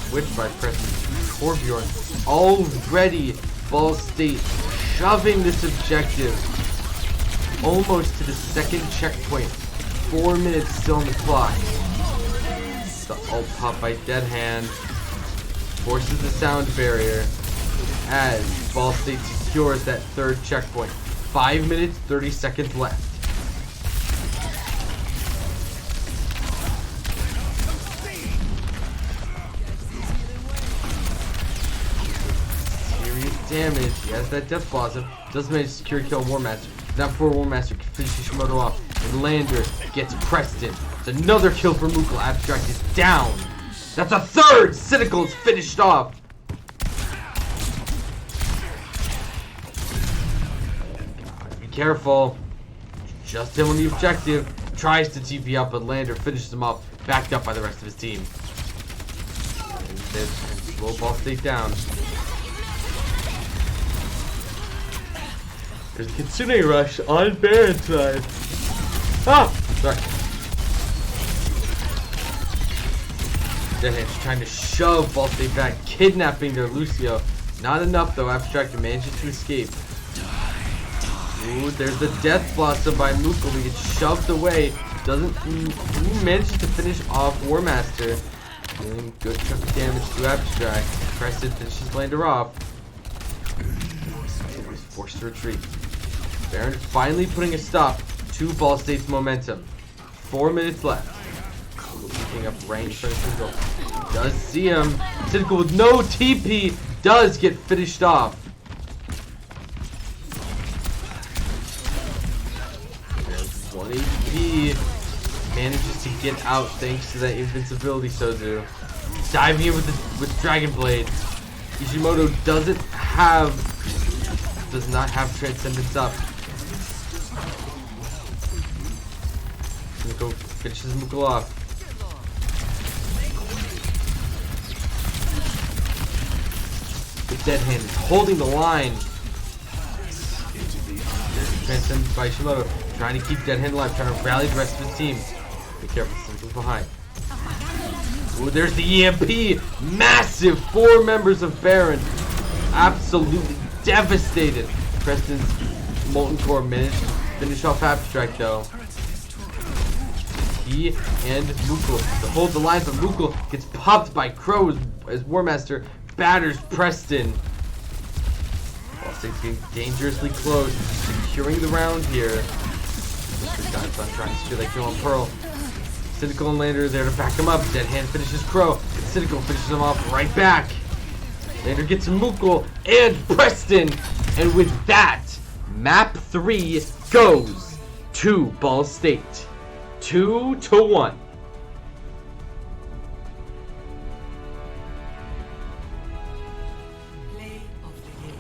Switch by Preston Torbjorn. Already Ball State shoving this objective almost to the second checkpoint. 4 minutes still on the clock. The ult pop by Dead Hand forces the sound barrier as Ball State secures that third checkpoint. 5 minutes, 30 seconds left. Damage. He has that Death Blossom. Does manage to secure kill War Master. Not before War Master can finish Ishimoto off. And Lander gets Preston. It's another kill for Muko. Abstract is down. That's a third! Cynical is finished off. Be careful. Just him on the objective. Tries to TP up, but Lander finishes him off. Backed up by the rest of his team. And then slow Ball State down. There's a Kitsune rush on Behrend's side. Ah! Sorry. Deadhand's trying to shove Ball State back, kidnapping their Lucio. Not enough though, Abstract manages to escape. Ooh, there's the Death Blossom by Mukul. He gets shoved away. Doesn't manages to finish off War Master. Doing good chunk of damage to Abstract. Preston finishes Lander off. He's forced to retreat. Behrend finally putting a stop to Ball State's momentum. 4 minutes left. Picking up range for Cynical. Does see him. Cynical with no TP does get finished off. 1 HP. Manages to get out thanks to that invincibility Sozu. Diving in with Dragon Blade. Ishimoto does not have Transcendence up. Mukul finishes Mukul off. The Dead Hand is holding the line. Transcendence by Ishimoto. Trying to keep Dead Hand alive, trying to rally the rest of his team. Be careful, Simple's behind. Ooh, there's the EMP! Massive! 4 members of Behrend. Absolutely devastated. Preston's Molten Core managed to finish off Abstract though. He and Mukul to hold the line, but Mukul gets popped by Crow as War Master batters Preston. Ball State's getting dangerously close, securing the round here. Mr. Godson trying to secure that kill on Pearl. Cynical and Lander there to back him up. Dead Hand finishes Crow. Cynical finishes him off right back. Lander gets Mukul and Preston. And with that, map 3 goes to Ball State. 2-1. Play of the game.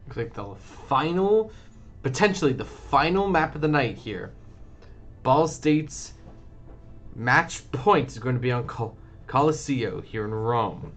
Looks like the final, potentially the final map of the night here. Ball State's match point is going to be on Colosseo here in Rome.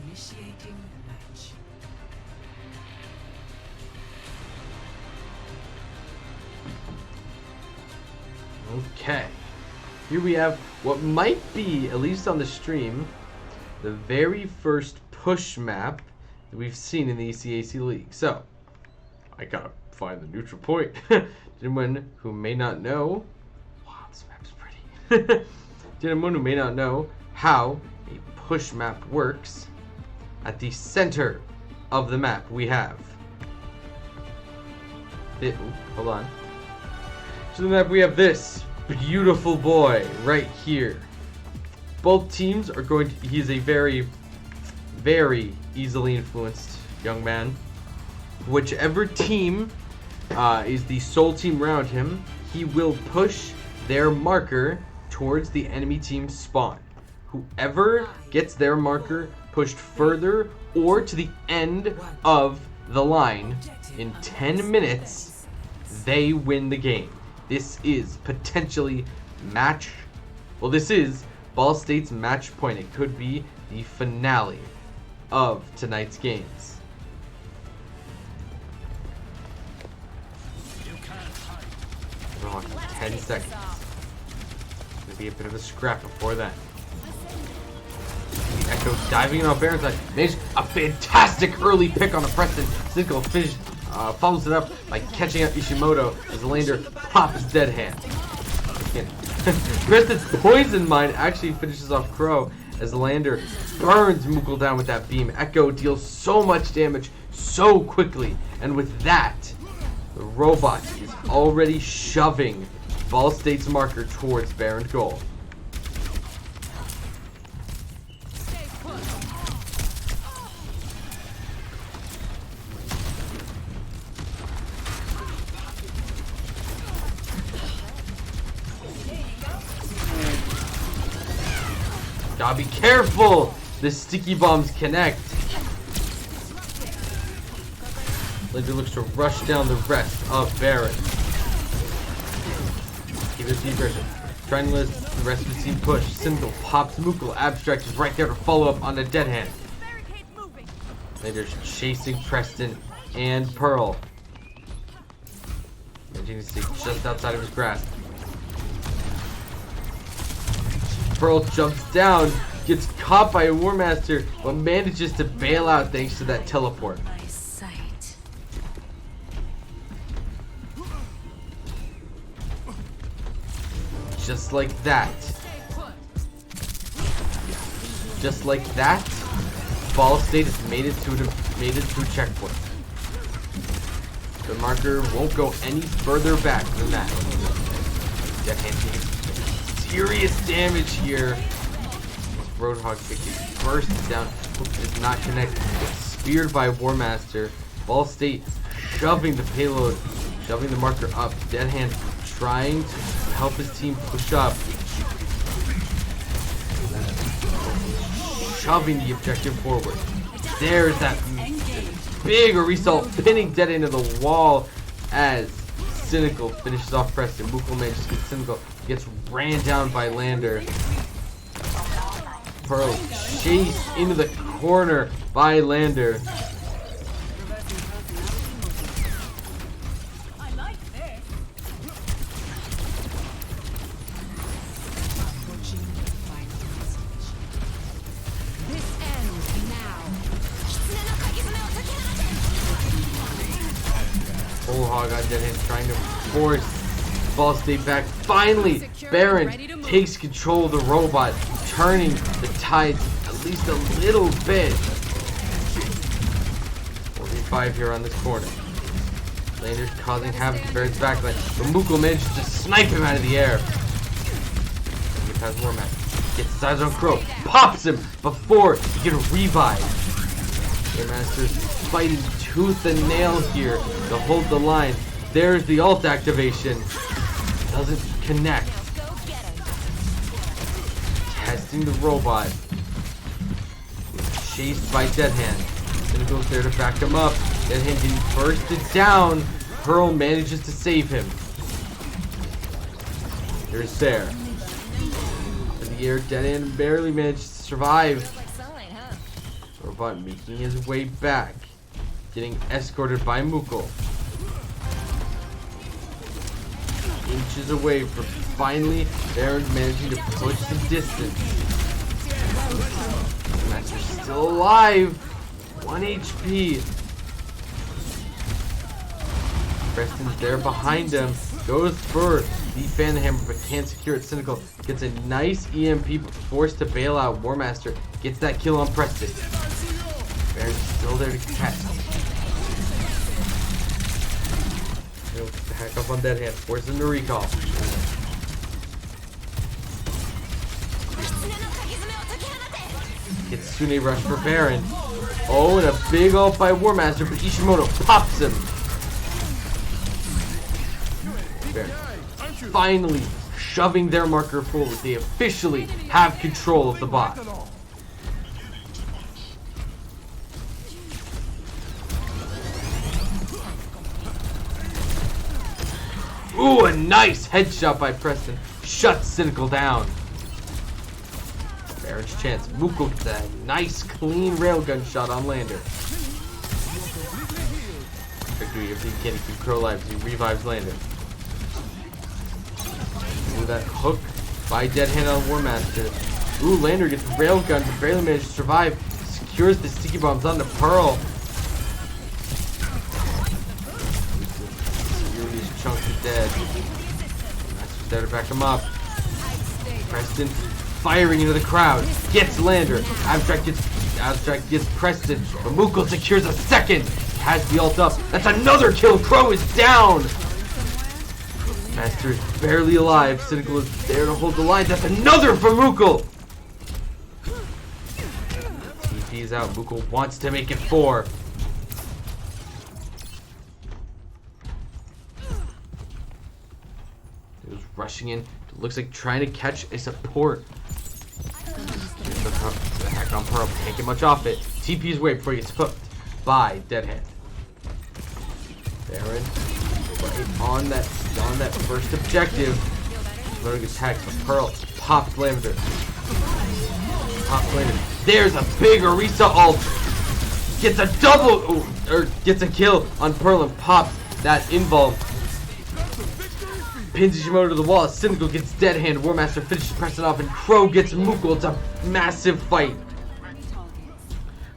Initiating match. Okay. Here we have what might be, at least on the stream, the very first push map that we've seen in the ECAC League. So, I gotta find the neutral point. Anyone who may not know, wow, this map's pretty. Anyone who may not know how a push map works, at the center of the map we have hold on. So the map we have this beautiful boy right here. Both teams are going to, he's a very, very easily influenced young man. Whichever team is the sole team around him, he will push their marker towards the enemy team's spawn. Whoever gets their marker pushed further or to the end of the line in 10 minutes, they win the game. This is potentially this is Ball State's match point. It could be the finale of tonight's games. We're on 10 seconds. Gonna be a bit of a scrap before that. Echo diving in on Behrend's side. Makes a fantastic early pick on the Preston. Cinco follows it up by catching up Ishimoto as the lander pops his dead hand. Preston's poison mine actually finishes off Crow as the lander burns Mukul down with that beam. Echo deals so much damage so quickly, and with that, the robot is already shoving Ball State's marker towards Behrend goal. Gotta be careful! The sticky bombs connect. Lander looks to rush down the rest of Behrend. Keep it deep pressure. Trying to let the rest of the team push. Simple pops Mukul. Abstract is right there to follow up on the dead hand. Lander's chasing Preston and Pearl. Managing to stay just outside of his grasp. Pearl jumps down, gets caught by a War Master, but manages to bail out thanks to that teleport. My sight. Just like that. Just like that, Ball State has made it to a checkpoint. The marker won't go any further back than that. Death hand taking serious damage here. Roadhog kick is burst down. Does not connect. Gets speared by War Master. Ball State shoving the payload, shoving the marker up. Dead hand trying to help his team push up. shoving the objective forward. There's that big result, pinning Dead into the wall as Cynical finishes off Preston. Mukul manages to get Cynical, gets ran down by Lander. Pearl chased into the corner by Lander. Whole hog on Deadhand trying to force Ball State back. Finally, Behrend takes control of the robot, turning the tides at least a little bit. 45 here on this corner. Lander's causing havoc to Behrend's backline, but Mukul manages to snipe him out of the air. He has more match. Gets his eyes on Crow, pops him before he can revive. Master's fighting tooth and nail here to hold the line. There's the ult activation. Doesn't connect. Testing the robot. Chased by Deadhand. Cynical's there to back him up. Deadhand getting bursted down. Pearl manages to save him. There's Sarah. In the air, Deadhand barely manages to survive. Robot making his way back, getting escorted by Mukul. Inches away from finally Behrend managing to push the distance. Master's still alive. 1 HP. Preston's there behind him. Goes for the fan hammer but can't secure it. Cynical gets a nice EMP but forced to bail out. War Master gets that kill on Preston. Behrend's still there to catch. He'll hack up on Deadhand, force him to recall. Gets Tsune rush for Behrend. Oh, and a big ult by War Master, but Ishimoto pops him. Behrend finally shoving their marker forward. They officially have control of the bot. Ooh, a nice headshot by Preston. Shuts Cynical down. Behrend's chance. Mukul gets a nice, clean railgun shot on Lander. Victory if he can keep Crow alive as he revives Lander. Ooh, that hook by Deadhand on War Master. Ooh, Lander gets the railgun but barely manages to survive. Secures the sticky bombs onto Pearl. Chunks is dead. Master's there to back him up. Preston firing into the crowd. Gets Lander. Abstract gets Preston. But Mukul secures a second. Has the ult up. That's another kill. Crow is down. Master is barely alive. Cynical is there to hold the line. That's another for Mukul. TP's out. Mukul wants to make it 4. Rushing in, looks like trying to catch a support. The hack on Pearl, can't get much off it. TP's way before he gets hooked by Deadhand. Behrend right on that first objective. Loading attacks, but Pearl pops Lander. There's a big Orisa ult. Gets a double, or gets a kill on Pearl and pops that involve. Pins Ishimoto to the wall. Cynical gets Deadhand. War Master finishes Preston off, and Crow gets Mukul. It's a massive fight.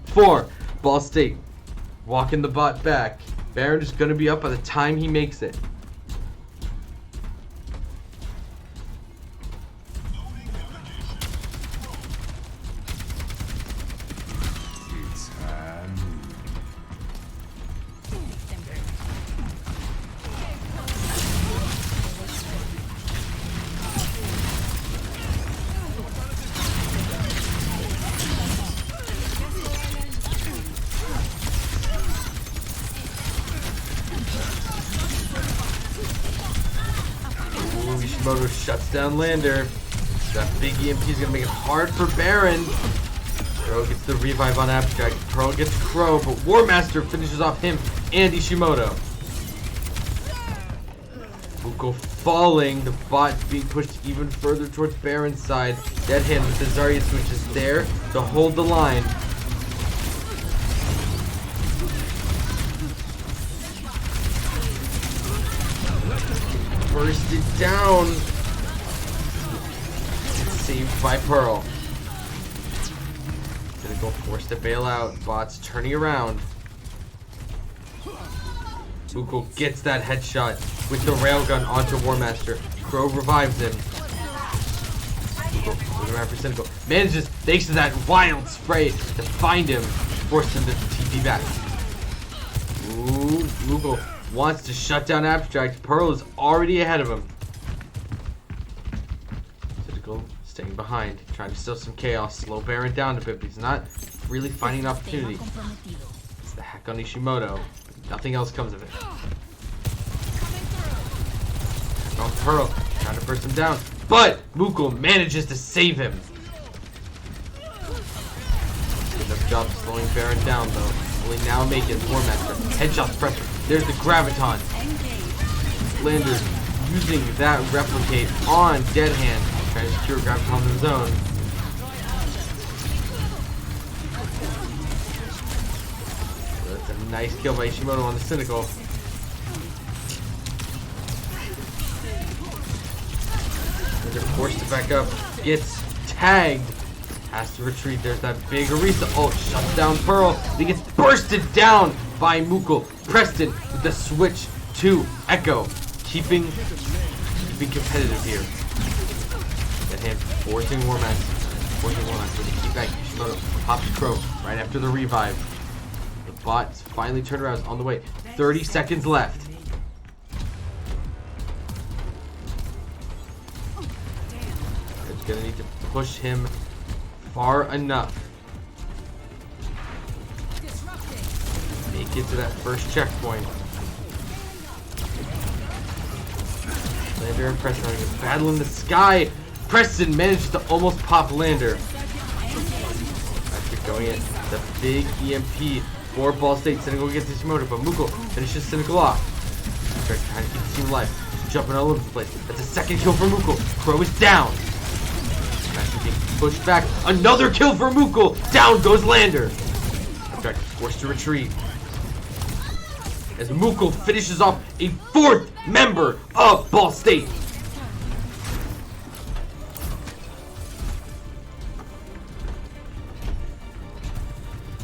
4. Ball State. Walking the bot back. Behrend is going to be up by the time he makes it. Ishimoto shuts down Lander. That big EMP is going to make it hard for Behrend. Crow gets the revive on Abstract. Pearl gets Crow, but War Master finishes off him and Ishimoto. Muko falling. The bot being pushed even further towards Behrend's side. Dead hand with the Zarya switch is there to hold the line. Bursted down. Saved by Pearl. Gonna go forced to bail out. Bot's turning around. Muko gets that headshot with the railgun onto War Master. Crow revives him. Muko looking around for Cynical. Manages, thanks to that wild spray, to find him. Force him to TP back. Ooh, Muko wants to shut down Abstract. Pearl is already ahead of him. Cynical staying behind, trying to steal some chaos. Slow Behrend down a bit, but he's not really finding an opportunity. It's the hack on Ishimoto. Nothing else comes of it. Hack on Pearl, trying to burst him down. But Muko manages to save him. Good enough job slowing Behrend down though. Only now making War Master. Headshots pressure. There's the Graviton. Lander using that replicate on Dead Hand. Trying to secure Graviton on his own. That's a nice kill by Ishimoto on the Cynical. They're forced to back up. Gets tagged. Has to retreat. There's that big Orisa ult. Shuts down Pearl. He gets bursted down by Muko. Preston with the switch to Echo. Keeping competitive here. That hand forcing War Master. Forcing War Master to keep back. Ishimoto pops Crow right after the revive. The bot's finally turned around. It's on the way. 30 seconds left. It's gonna need to push him far enough. Make it to that first checkpoint. Lander and Preston are in a battle in the sky. Preston manages to almost pop Lander. After going in, the big EMP for Ball State. Cynical gets Ishimoto, but Muko finishes Cynical off. Trying to keep the team alive. Jumping all over the place. That's a second kill for Muko. Crow is down. Pushed back. Another kill for Muko. Down goes Lander. Abstract forced to retreat. As Muko finishes off a fourth member of Ball State.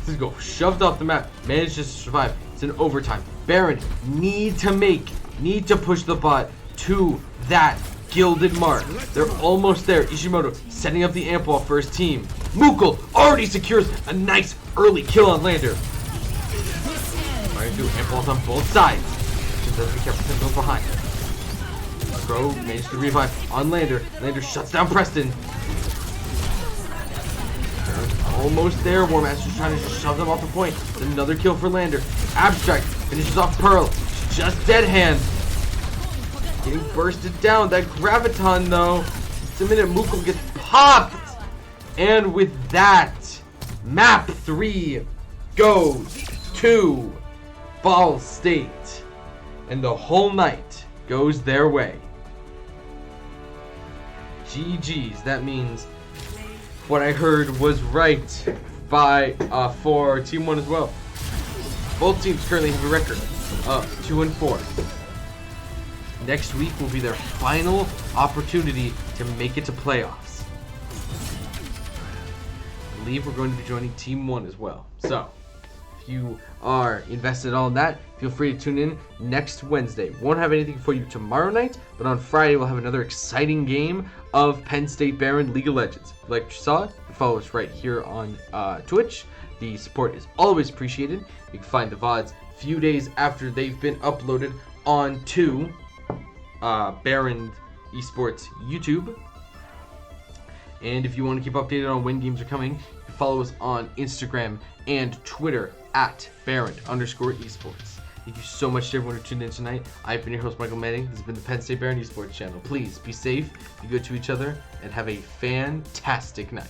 Cynical shoved off the map. Manages to survive. It's an overtime. Behrend need to push the bot to that gilded mark. They're almost there. Ishimoto setting up the amp wall for his team. Muko already secures a nice early kill on Lander. Trying to do amp walls on both sides. Just have to be careful to go behind. Crow managed to revive on Lander. Lander shuts down Preston. They're almost there. War Master's trying to just shove them off the point. Another kill for Lander. Abstract finishes off Pearl. Just Dead Hand. Getting bursted down. That Graviton, though. Just a minute, Muko gets popped. And with that, map 3 goes to Ball State. And the whole night goes their way. GG's. That means what I heard was right for Team 1 as well. Both teams currently have a record of 2-4. Next week will be their final opportunity to make it to playoffs. I believe we're going to be joining Team 1 as well. So, if you are invested in all in that, feel free to tune in next Wednesday. Won't have anything for you tomorrow night, but on Friday we'll have another exciting game of Penn State Behrend League of Legends. If you like what you saw, follow us right here on Twitch. The support is always appreciated. You can find the VODs a few days after they've been uploaded onto Behrend Esports YouTube. And if you want to keep updated on when games are coming, you can follow us on Instagram and Twitter at Behrend_esports. Thank you so much to everyone who tuned in tonight. I've been your host, Michael Manning. This has been the Penn State Behrend Esports channel. Please be safe, be good to each other, and have a fantastic night.